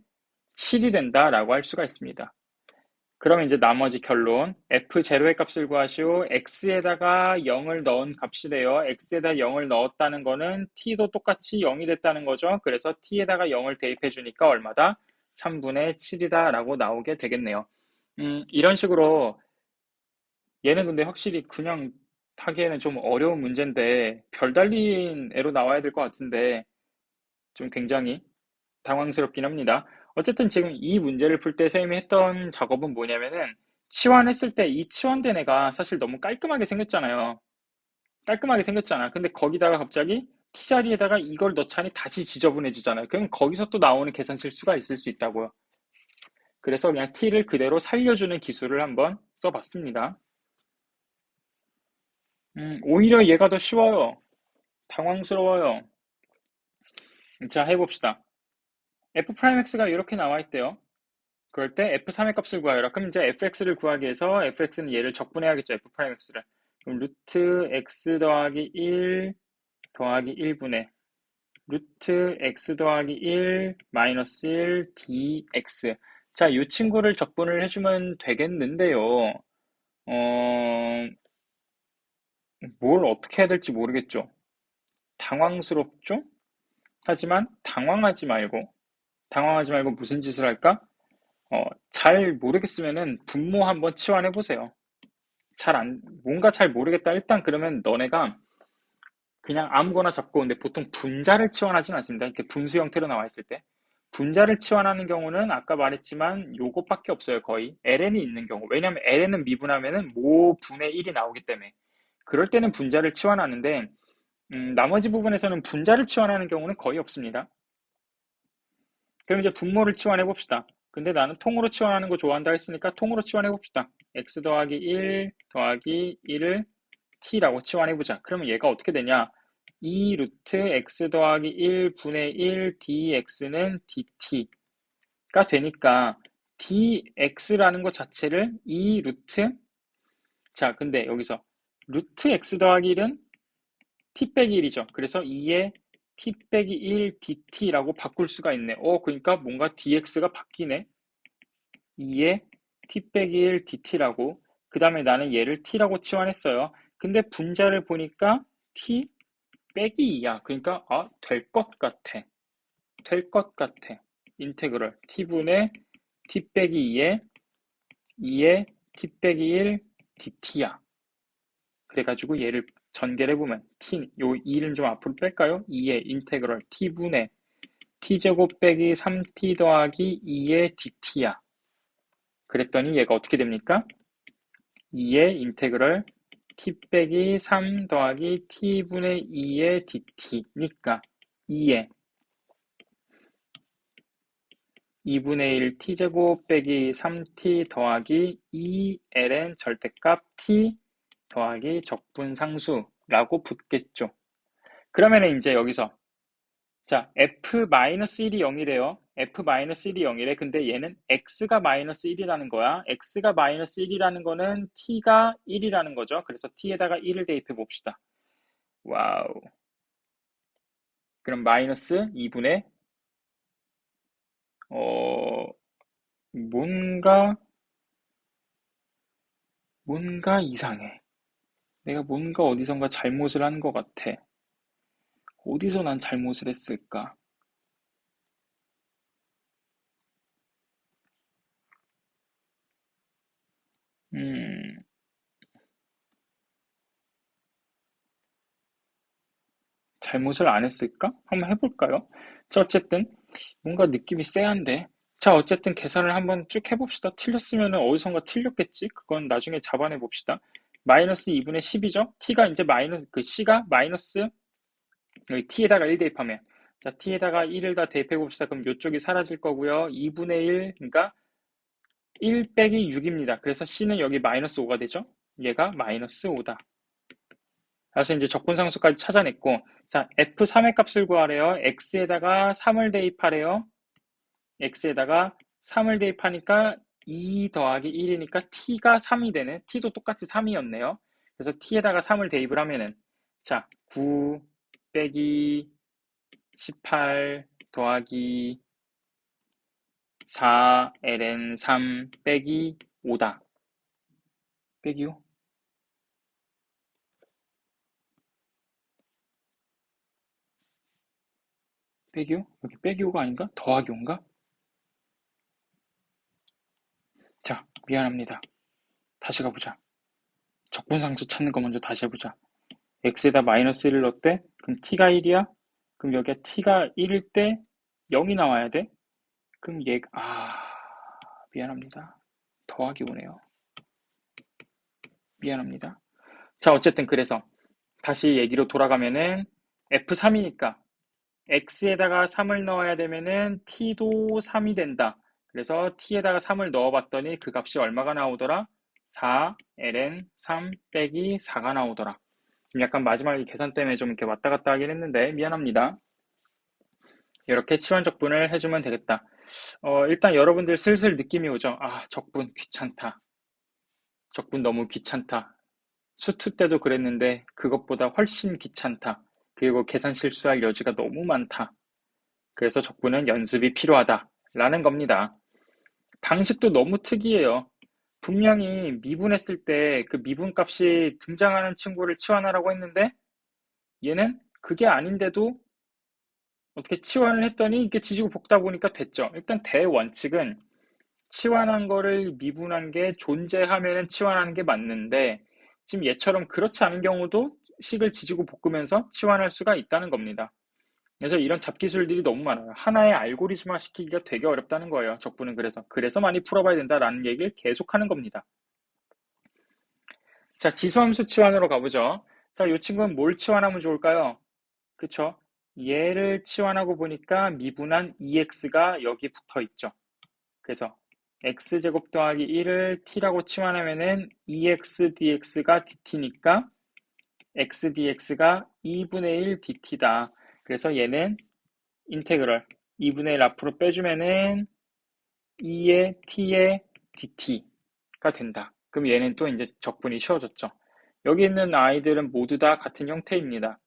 7이 된다라고 할 수가 있습니다. 그러면 이제 나머지 결론 F0의 값을 구하시오. X에다가 0을 넣은 값이래요. X에다 0을 넣었다는 거는 T도 똑같이 0이 됐다는 거죠. 그래서 T에다가 0을 대입해 주니까 얼마다? 3분의 7이다 라고 나오게 되겠네요. 이런 식으로 얘는 근데 확실히 그냥 하기에는 좀 어려운 문제인데 별 달린 애로 나와야 될 것 같은데 좀 굉장히 당황스럽긴 합니다. 어쨌든 지금 이 문제를 풀 때 선생님이 했던 작업은 뭐냐면은 치환했을 때 이 치환된 애가 사실 너무 깔끔하게 생겼잖아요. 깔끔하게 생겼잖아. 근데 거기다가 갑자기 t자리에다가 이걸 넣자니 다시 지저분해지잖아요. 그럼 거기서 또 나오는 계산 실수가 있을 수 있다고요. 그래서 그냥 t를 그대로 살려주는 기술을 한번 써봤습니다. 오히려 얘가 더 쉬워요. 당황스러워요. 자, 해봅시다. f'x가 이렇게 나와 있대요. 그럴 때 f3의 값을 구하여라. 그럼 이제 fx를 구하기 위해서 fx는 얘를 적분해야겠죠. f'x를. 그럼 루트 x 더하기 1 더하기 1분의 루트 x 더하기 1 마이너스 1 dx. 자, 이 친구를 적분을 해주면 되겠는데요. 뭘 어떻게 해야 될지 모르겠죠. 당황스럽죠? 하지만 당황하지 말고 무슨 짓을 할까? 잘 모르겠으면은 분모 한번 치환해 보세요. 뭔가 잘 모르겠다. 일단 그러면 너네가 그냥 아무거나 잡고, 근데 보통 분자를 치환하진 않습니다. 이렇게 분수 형태로 나와 있을 때. 분자를 치환하는 경우는 아까 말했지만 요것밖에 없어요. 거의 ln이 있는 경우. 왜냐면 ln은 미분하면은 모 분의 1이 나오기 때문에 그럴 때는 분자를 치환하는데 나머지 부분에서는 분자를 치환하는 경우는 거의 없습니다. 그럼 이제 분모를 치환해 봅시다. 근데 나는 통으로 치환하는 거 좋아한다 했으니까 통으로 치환해 봅시다. x 더하기 1 더하기 1을 t라고 치환해 보자. 그러면 얘가 어떻게 되냐? 2 루트 x 더하기 1분의 1 dx는 dt가 되니까 dx라는 것 자체를 2 루트, 자 근데 여기서 루트 x 더하기 1은 t 빼기 1이죠. 그래서 2의 t 빼기 1 dt라고 바꿀 수가 있네. 그러니까 뭔가 dx가 바뀌네. 2의 t 빼기 1 dt라고. 그 다음에 나는 얘를 t라고 치환했어요. 근데 분자를 보니까 t 빼기 2야. 그러니까 될 것 같아. 될 것 같아. 인테그럴 t분의 t 빼기 2의 t 빼기 1 dt야. 그래가지고 얘를 전개를 해보면 요 2를 좀 앞으로 뺄까요? 2의 인테그럴 t분의 t제곱 빼기 3t 더하기 2의 dt야. 그랬더니 얘가 어떻게 됩니까? 2의 인테그럴 t 빼기 3 더하기 t분의 2의 dt니까 2의 2분의 1 t제곱 빼기 3t 더하기 2ln 절대값 t 더하기 적분상수라고 붙겠죠. 그러면 이제 여기서 자 f-1이 0이래요. f-1이 0이래. 근데 얘는 x가 마이너스 1이라는 거야. x가 마이너스 1이라는 거는 t가 1이라는 거죠. 그래서 t에다가 1을 대입해 봅시다. 와우. 그럼 마이너스 2분의 뭔가 이상해. 내가 뭔가 어디선가 잘못을 한 것 같아. 어디서 난 잘못을 했을까? 음, 잘못을 안 했을까? 한번 해볼까요? 자, 어쨌든 뭔가 느낌이 쎄한데. 자, 어쨌든 계산을 한번 쭉 해봅시다. 틀렸으면 어디선가 틀렸겠지? 그건 나중에 잡아내 봅시다. 마이너스 2분의 10이죠? t가 이제 c가 마이너스, 여기 t에다가 1 대입하면. 자, t에다가 1을 다 대입해 봅시다. 그럼 이쪽이 사라질 거고요. 2분의 1, 그러니까 1 빼기 6입니다. 그래서 c는 여기 마이너스 5가 되죠? 얘가 마이너스 5다. 그래서 이제 적분상수까지 찾아냈고, 자, f3의 값을 구하래요. x에다가 3을 대입하래요. x에다가 3을 대입하니까 2 더하기 1이니까 t가 3이 되네. t도 똑같이 3이었네요. 그래서 t에다가 3을 대입을 하면은, 자, 9 빼기 18 더하기 4 ln 3 빼기 5다. 빼기 5? 빼기 5? 여기 빼기 5가 아닌가? 더하기 5인가? 자, 미안합니다. 다시 가보자. 적분상수 찾는 거 먼저 다시 해보자. x에다 마이너스 1을 넣었대? 그럼 t가 1이야? 그럼 여기에 t가 1일 때 0이 나와야 돼? 그럼 미안합니다. 더하기 5네요. 미안합니다. 자, 어쨌든 그래서 다시 얘기로 돌아가면은 f3이니까 x에다가 3을 넣어야 되면은 t도 3이 된다. 그래서 t에다가 3을 넣어봤더니 그 값이 얼마가 나오더라? 4 ln 3 빼기 4가 나오더라. 좀 약간 마지막에 계산 때문에 좀 이렇게 왔다 갔다 하긴 했는데 미안합니다. 이렇게 치환적분을 해주면 되겠다. 일단 여러분들 슬슬 느낌이 오죠? 적분 귀찮다. 적분 너무 귀찮다. 수투 때도 그랬는데 그것보다 훨씬 귀찮다. 그리고 계산 실수할 여지가 너무 많다. 그래서 적분은 연습이 필요하다. 라는 겁니다. 방식도 너무 특이해요. 분명히 미분했을 때 그 미분값이 등장하는 친구를 치환하라고 했는데 얘는 그게 아닌데도 어떻게 치환을 했더니 이게 지지고 볶다 보니까 됐죠. 일단 대원칙은 치환한 거를 미분한 게 존재하면 치환하는 게 맞는데 지금 얘처럼 그렇지 않은 경우도 식을 지지고 볶으면서 치환할 수가 있다는 겁니다. 그래서 이런 잡기술들이 너무 많아요. 하나의 알고리즘화 시키기가 되게 어렵다는 거예요. 적분은 그래서 많이 풀어봐야 된다라는 얘기를 계속하는 겁니다. 자, 지수함수 치환으로 가보죠. 자, 이 친구는 뭘 치환하면 좋을까요? 그쵸? 얘를 치환하고 보니까 미분한 EX가 여기 붙어 있죠. 그래서 x제곱 더하기 1을 t라고 치환하면은 2x dx가 dt니까 x dx가 2분의 1 dt다. 그래서 얘는 인테그럴 2분의 1 앞으로 빼주면은 2의 t의 dt가 된다. 그럼 얘는 또 이제 적분이 쉬워졌죠. 여기 있는 아이들은 모두 다 같은 형태입니다.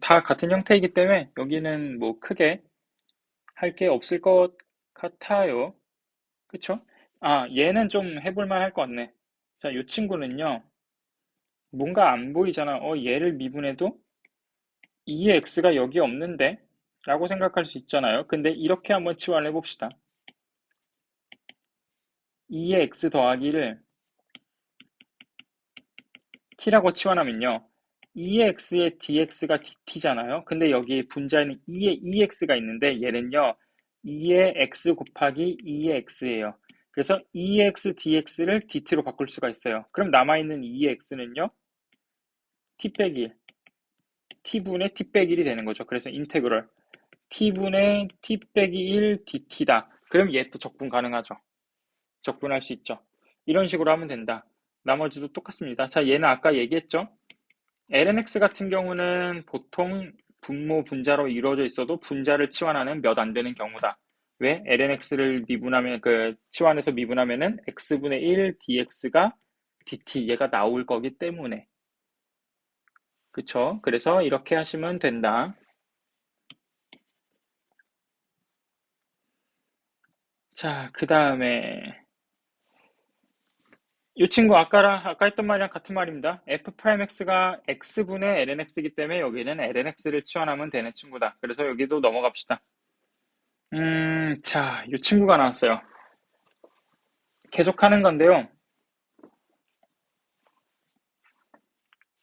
다 같은 형태이기 때문에 여기는 뭐 크게 할 게 없을 것 같아요. 그쵸? 아, 얘는 좀 해볼만 할 것 같네. 자, 이 친구는요, 뭔가 안 보이잖아. 얘를 미분해도 2의 x가 여기 없는데? 라고 생각할 수 있잖아요. 근데 이렇게 한번 치환해 봅시다. 2의 x 더하기를 t라고 치환하면요. 2의 x의 dx가 dt잖아요. 근데 여기 분자에는 2의 ex가 있는데 얘는요. 2의 x 곱하기 2의 x예요. 그래서 2의 x dx를 dt로 바꿀 수가 있어요. 그럼 남아있는 2의 x는요. t 빼기 1, t분의 t 빼기 1이 되는 거죠. 그래서 인테그럴 t분의 t 빼기 1 dt다. 그럼 얘 또 적분 가능하죠. 적분할 수 있죠. 이런 식으로 하면 된다. 나머지도 똑같습니다. 자, 얘는 아까 얘기했죠. lnx 같은 경우는 보통 분모 분자로 이루어져 있어도 분자를 치환하는 몇 안 되는 경우다. 왜? lnx를 미분하면 치환해서 미분하면은 x분의 1 dx가 dt 얘가 나올 거기 때문에. 그쵸? 그래서 이렇게 하시면 된다. 자, 그 다음에 이 친구 아까 했던 말이랑 같은 말입니다. f'x가 x분의 lnx이기 때문에 여기는 lnx를 치환하면 되는 친구다. 그래서 여기도 넘어갑시다. 자, 이 친구가 나왔어요. 계속하는 건데요.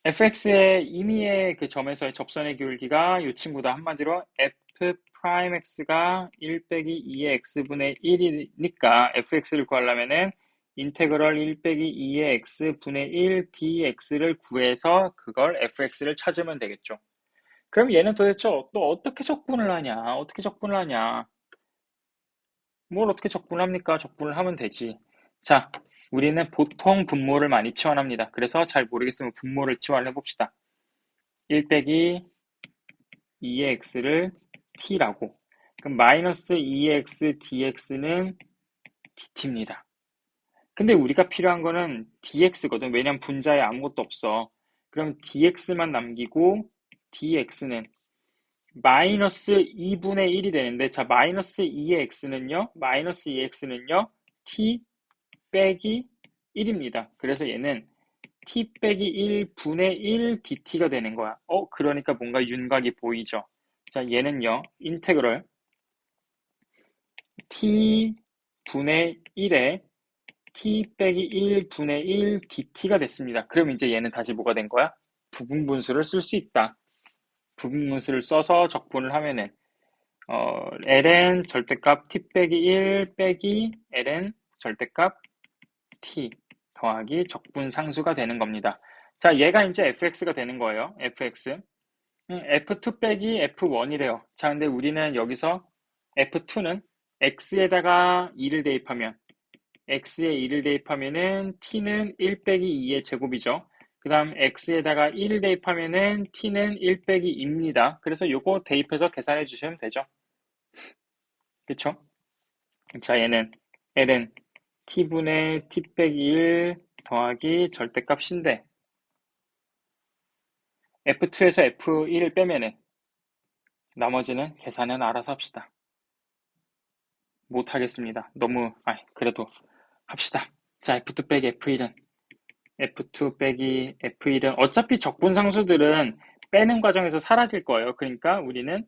fx의 임의의 그 점에서의 접선의 기울기가 이 친구다. 한마디로 f'x가 1 빼기 2의 x분의 1이니까 fx를 구하려면은 인테그럴 1 빼기 2의 x분의 1 dx를 구해서 그걸 fx를 찾으면 되겠죠. 그럼 얘는 도대체 또 어떻게 적분을 하냐? 어떻게 적분을 하냐? 뭘 어떻게 적분을 합니까? 적분을 하면 되지. 자, 우리는 보통 분모를 많이 치환합니다. 그래서 잘 모르겠으면 분모를 치환해 봅시다. 1 빼기 2의 x를 t라고. 그럼 마이너스 2의 x dx는 dt입니다. 근데 우리가 필요한 거는 dx거든. 왜냐면 분자에 아무것도 없어. 그럼 dx만 남기고 dx는 마이너스 2분의 1이 되는데, 자, 마이너스 2의 x는요, t 빼기 1입니다. 그래서 얘는 t 빼기 1분의 1 dt가 되는 거야. 그러니까 뭔가 윤곽이 보이죠. 자, 얘는요, 인테그럴 t 분의 1에 t 빼기 1분의 1 dt가 됐습니다. 그럼 이제 얘는 다시 뭐가 된 거야? 부분분수를 쓸 수 있다. 부분분수를 써서 적분을 하면은 ln 절대값 t 빼기 1 빼기 ln 절대값 t 더하기 적분 상수가 되는 겁니다. 자, 얘가 이제 fx가 되는 거예요. fx. f2 빼기 f1이래요. 자, 근데 우리는 여기서 f2는 x에다가 2를 대입하면 x에 2를 대입하면은 t는 1 빼기 2의 제곱이죠. 그 다음 x에다가 1을 대입하면은 t는 1 빼기 2입니다. 그래서 요거 대입해서 계산해 주시면 되죠. 그쵸? 자, 얘는 ln t분의 t 빼기 1 더하기 절대값인데 f2에서 f1을 빼면은 나머지는 계산은 알아서 합시다. 못하겠습니다. 너무 그래도 합시다. 자, f2 빼기 f1은 f2 빼기 f1은 어차피 적분상수들은 빼는 과정에서 사라질 거예요. 그러니까 우리는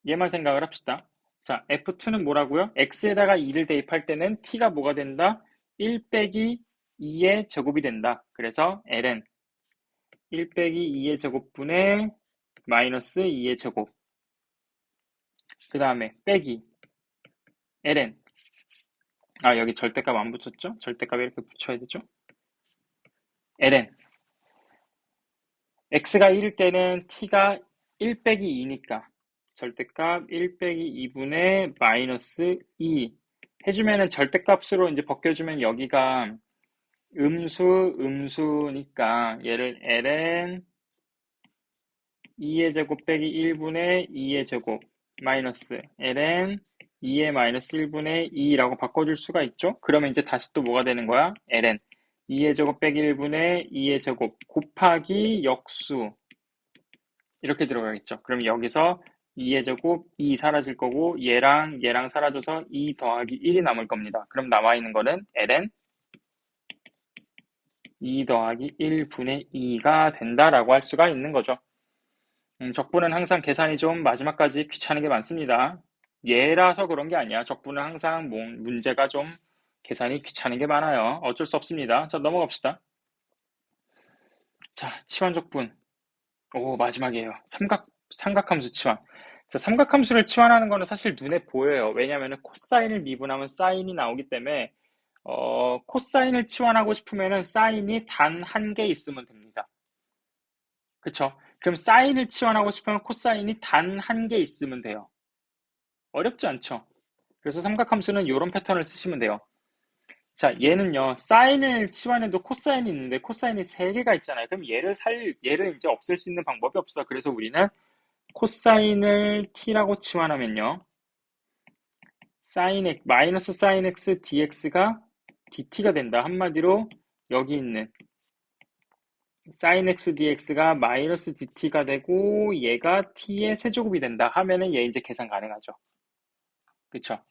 얘만 생각을 합시다. 자, f2는 뭐라고요? x에다가 2를 대입할 때는 t가 뭐가 된다? 1 빼기 2의 제곱이 된다. 그래서 ln 1 빼기 2의 제곱분의 마이너스 2의 제곱. 그 다음에 빼기 ln. 여기 절대값 안 붙였죠? 절대값 이렇게 붙여야 되죠? ln. x가 1일 때는 t가 1 빼기 2니까 절대값 1 빼기 2분의 마이너스 2 해주면은 절대값으로 이제 벗겨주면 여기가 음수니까 얘를 ln 2의 제곱 빼기 1분의 2의 제곱 마이너스 ln 2의 마이너스 1분의 2라고 바꿔줄 수가 있죠. 그러면 이제 다시 또 뭐가 되는 거야? ln 2의 제곱 빼기 1분의 2의 제곱 곱하기 역수 이렇게 들어가겠죠. 그럼 여기서 2의 제곱 2 사라질 거고 얘랑 사라져서 2 더하기 1이 남을 겁니다. 그럼 남아있는 거는 ln 2 더하기 1분의 2가 된다라고 할 수가 있는 거죠. 적분은 항상 계산이 좀 마지막까지 귀찮은 게 많습니다. 얘라서 그런 게 아니야. 적분은 항상 문제가 좀 계산이 귀찮은 게 많아요. 어쩔 수 없습니다. 자, 넘어갑시다. 자, 치환적분. 오, 마지막이에요. 삼각함수 치환. 자, 삼각함수를 치환하는 거는 사실 눈에 보여요. 왜냐하면 코사인을 미분하면 사인이 나오기 때문에 코사인을 치환하고 싶으면 사인이 단 한 개 있으면 됩니다. 그쵸? 그럼 사인을 치환하고 싶으면 코사인이 단 한 개 있으면 돼요. 어렵지 않죠? 그래서 삼각함수는 이런 패턴을 쓰시면 돼요. 자, 얘는요, 사인을 치환해도 코사인이 있는데 코사인이 3개가 있잖아요. 그럼 얘를 이제 없앨 수 있는 방법이 없어. 그래서 우리는 코사인을 t라고 치환하면요, 마이너스 사인 x dx가 dt가 된다. 한마디로 여기 있는 sin x dx가 마이너스 dt가 되고 얘가 t의 세제곱이 된다 하면은 얘 이제 계산 가능하죠. 그쵸?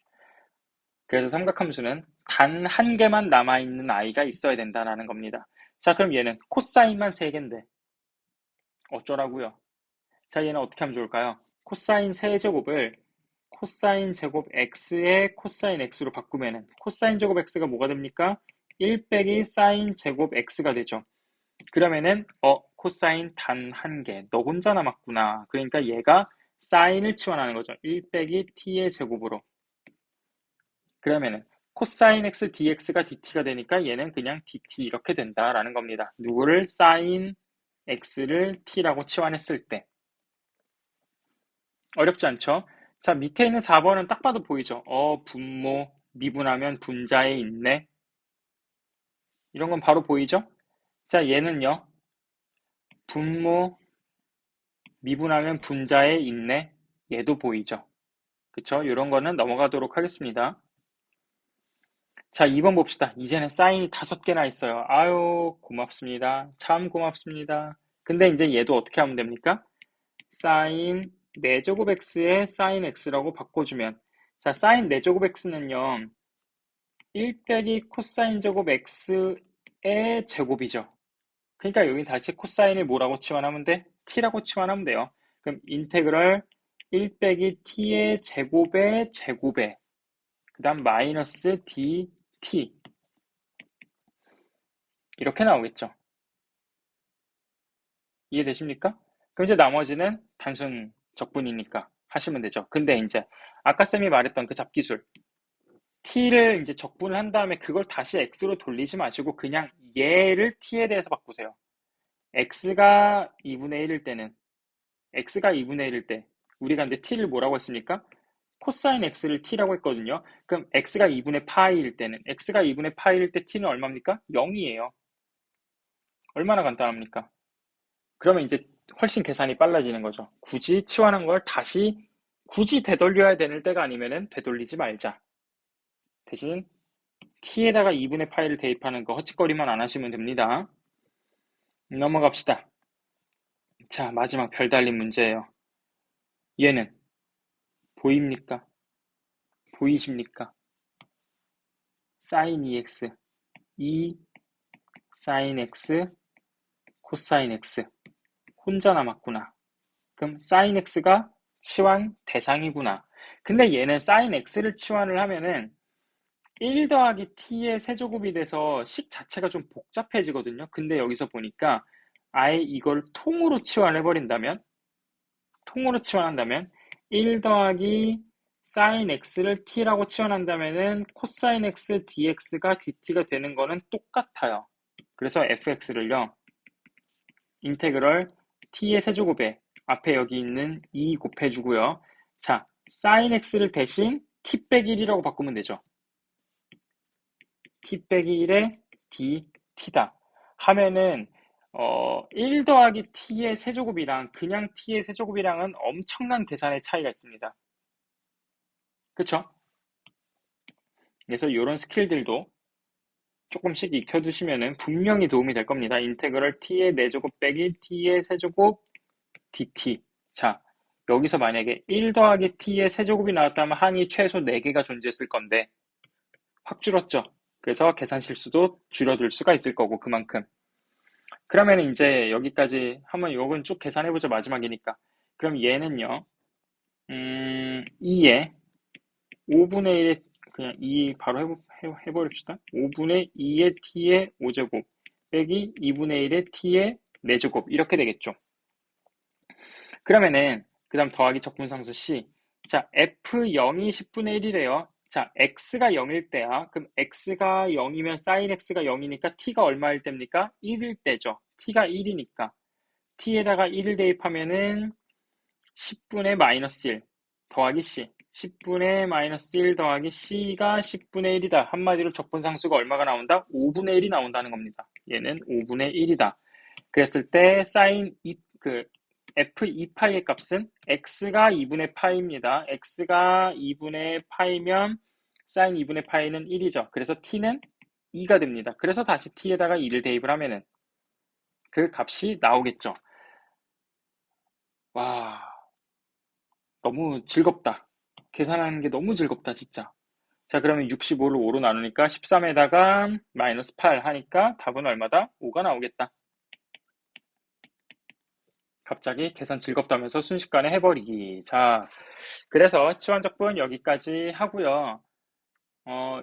그래서 삼각함수는 단 한 개만 남아있는 아이가 있어야 된다라는 겁니다. 자, 그럼 얘는 코사인만 3개인데 어쩌라고요? 자, 얘는 어떻게 하면 좋을까요? 코사인 세제곱을 코사인 제곱 x의 코사인 x로 바꾸면은 코사인 제곱 x가 뭐가 됩니까? 1 빼기 사인 제곱 x가 되죠. 그러면은 코사인 단 한 개, 너 혼자 남았구나. 그러니까 얘가 사인을 치환하는 거죠. 1 빼기 t의 제곱으로. 그러면은 코사인 x dx가 dt가 되니까 얘는 그냥 dt 이렇게 된다라는 겁니다. 누구를 사인 x를 t라고 치환했을 때. 어렵지 않죠? 자, 밑에 있는 4번은 딱 봐도 보이죠? 분모 미분하면 분자에 있네. 이런 건 바로 보이죠? 자, 얘는요. 분모 미분하면 분자에 있네. 얘도 보이죠? 그쵸? 이런 거는 넘어가도록 하겠습니다. 자, 2번 봅시다. 이제는 사인이 5개나 있어요. 아유, 고맙습니다. 참 고맙습니다. 근데 이제 얘도 어떻게 하면 됩니까? 사인 4제곱 x에 사인 x라고 바꿔주면, 자, 사인 4제곱 x는요, 1 빼기 코사인 제곱 x의 제곱이죠. 그러니까 여기 다시 코사인을 뭐라고 치환하면 돼? t라고 치환하면 돼요. 그럼 인테그럴 1 빼기 t의 제곱의 제곱에 그 다음 마이너스 dt 이렇게 나오겠죠. 이해되십니까? 그럼 이제 나머지는 단순 적분이니까 하시면 되죠. 근데 이제 아까 쌤이 말했던 그 잡기술 t를 이제 적분을 한 다음에 그걸 다시 x로 돌리지 마시고 그냥 얘를 t에 대해서 바꾸세요. x가 2분의 1일 때는 x가 2분의 1일 때 우리가 근데 t를 뭐라고 했습니까? 코사인 x를 t라고 했거든요. 그럼 x가 2분의 파이일 때는 x가 2분의 파이일 때 t는 얼마입니까? 0이에요. 얼마나 간단합니까? 그러면 이제 훨씬 계산이 빨라지는 거죠. 굳이 치환한 걸 다시 굳이 되돌려야 되는 때가 아니면은 되돌리지 말자. 대신 t에다가 2분의 파이를 대입하는 거 헛짓거리만 안 하시면 됩니다. 넘어갑시다. 자, 마지막 별 달린 문제예요. 얘는 보입니까? 보이십니까? sin 2x 2 sin x 코사인 x 혼자 남았구나. 그럼 sin x가 치환 대상이구나. 근데 얘는 sin x를 치환을 하면은 1 더하기 t의 세제곱이 돼서 식 자체가 좀 복잡해지거든요. 근데 여기서 보니까 아예 이걸 통으로 치환해버린다면 통으로 치환한다면 1 더하기 sin x를 t라고 치환한다면은 코사인 x dx가 dt가 되는 거는 똑같아요. 그래서 fx를요. 인테그럴 t의 세제곱에 앞에 여기 있는 2 곱해주고요. 자, sin x를 대신 t 빼기 1이라고 바꾸면 되죠. t 빼기 1에 dt다 하면은 1 더하기 t의 세제곱이랑 그냥 t의 세제곱이랑은 엄청난 계산의 차이가 있습니다. 그쵸? 그래서 이런 스킬들도 조금씩 익혀두시면 분명히 도움이 될 겁니다. 인테그럴 t의 4제곱 빼기 t의 세제곱 dt. 자, 여기서 만약에 1 더하기 t의 세제곱이 나왔다면 항이 최소 4개가 존재했을 건데 확 줄었죠. 그래서 계산 실수도 줄어들 수가 있을 거고 그만큼. 그러면 이제 여기까지 한번 요건 쭉 계산해보죠. 마지막이니까. 그럼 얘는요. 2에 5분의 1에 그냥 2 바로 해버립시다. 5분의 2의 t의 5제곱 빼기 2분의 1의 t의 4제곱 이렇게 되겠죠. 그러면은 그 다음 더하기 적분상수 C. 자, F0이 10분의 1이래요. 자, X가 0일 때야. 그럼 X가 0이면 sin X가 0이니까 T가 얼마일 때입니까? 1일 때죠. T가 1이니까. T에다가 1을 대입하면은 10분의 마이너스 1 더하기 C. 10분의 마이너스 1 더하기 C가 10분의 1이다. 한마디로 적분상수가 얼마가 나온다? 5분의 1이 나온다는 겁니다. 얘는 5분의 1이다. 그랬을 때 sin f2파이의 값은 x가 2분의 파이입니다. x가 2분의 파이면 sin 2분의 파이는 1이죠. 그래서 t는 2가 됩니다. 그래서 다시 t에다가 2를 대입을 하면은 그 값이 나오겠죠. 와, 너무 즐겁다. 계산하는 게 너무 즐겁다, 진짜. 자, 그러면 65를 5로 나누니까 13에다가 마이너스 8 하니까 답은 얼마다? 5가 나오겠다. 갑자기 계산 즐겁다면서 순식간에 해버리기. 자, 그래서 치환적분 여기까지 하고요.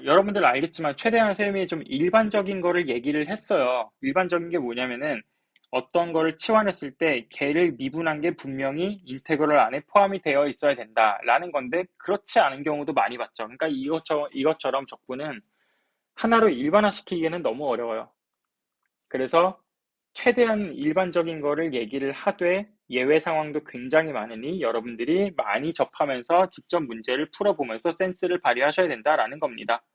여러분들 알겠지만 최대한 쌤이 좀 일반적인 거를 얘기를 했어요. 일반적인 게 뭐냐면은 어떤 거를 치환했을 때 걔를 미분한 게 분명히 인테그럴 안에 포함이 되어 있어야 된다라는 건데 그렇지 않은 경우도 많이 봤죠. 그러니까 이것처럼 적분은 하나로 일반화시키기에는 너무 어려워요. 그래서 최대한 일반적인 거를 얘기를 하되 예외 상황도 굉장히 많으니 여러분들이 많이 접하면서 직접 문제를 풀어보면서 센스를 발휘하셔야 된다라는 겁니다.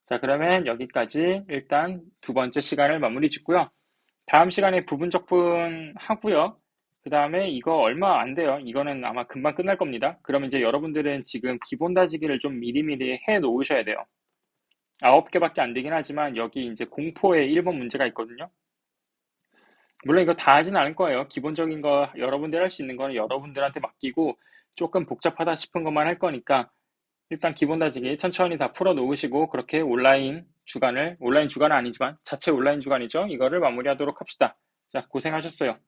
자, 그러면 여기까지 일단 두 번째 시간을 마무리 짓고요. 다음 시간에 부분적분 하고요. 그 다음에 이거 얼마 안 돼요. 이거는 아마 금방 끝날 겁니다. 그러면 이제 여러분들은 지금 기본 다지기를 좀 미리미리 해 놓으셔야 돼요. 9개밖에 안 되긴 하지만 여기 이제 공포에 1번 문제가 있거든요. 물론 이거 다 하진 않을 거예요. 기본적인 거 여러분들 할 수 있는 거는 여러분들한테 맡기고 조금 복잡하다 싶은 것만 할 거니까 일단 기본 다지기 천천히 다 풀어 놓으시고 그렇게 온라인 주간은 아니지만 자체 온라인 주간이죠. 이거를 마무리하도록 합시다. 자, 고생하셨어요.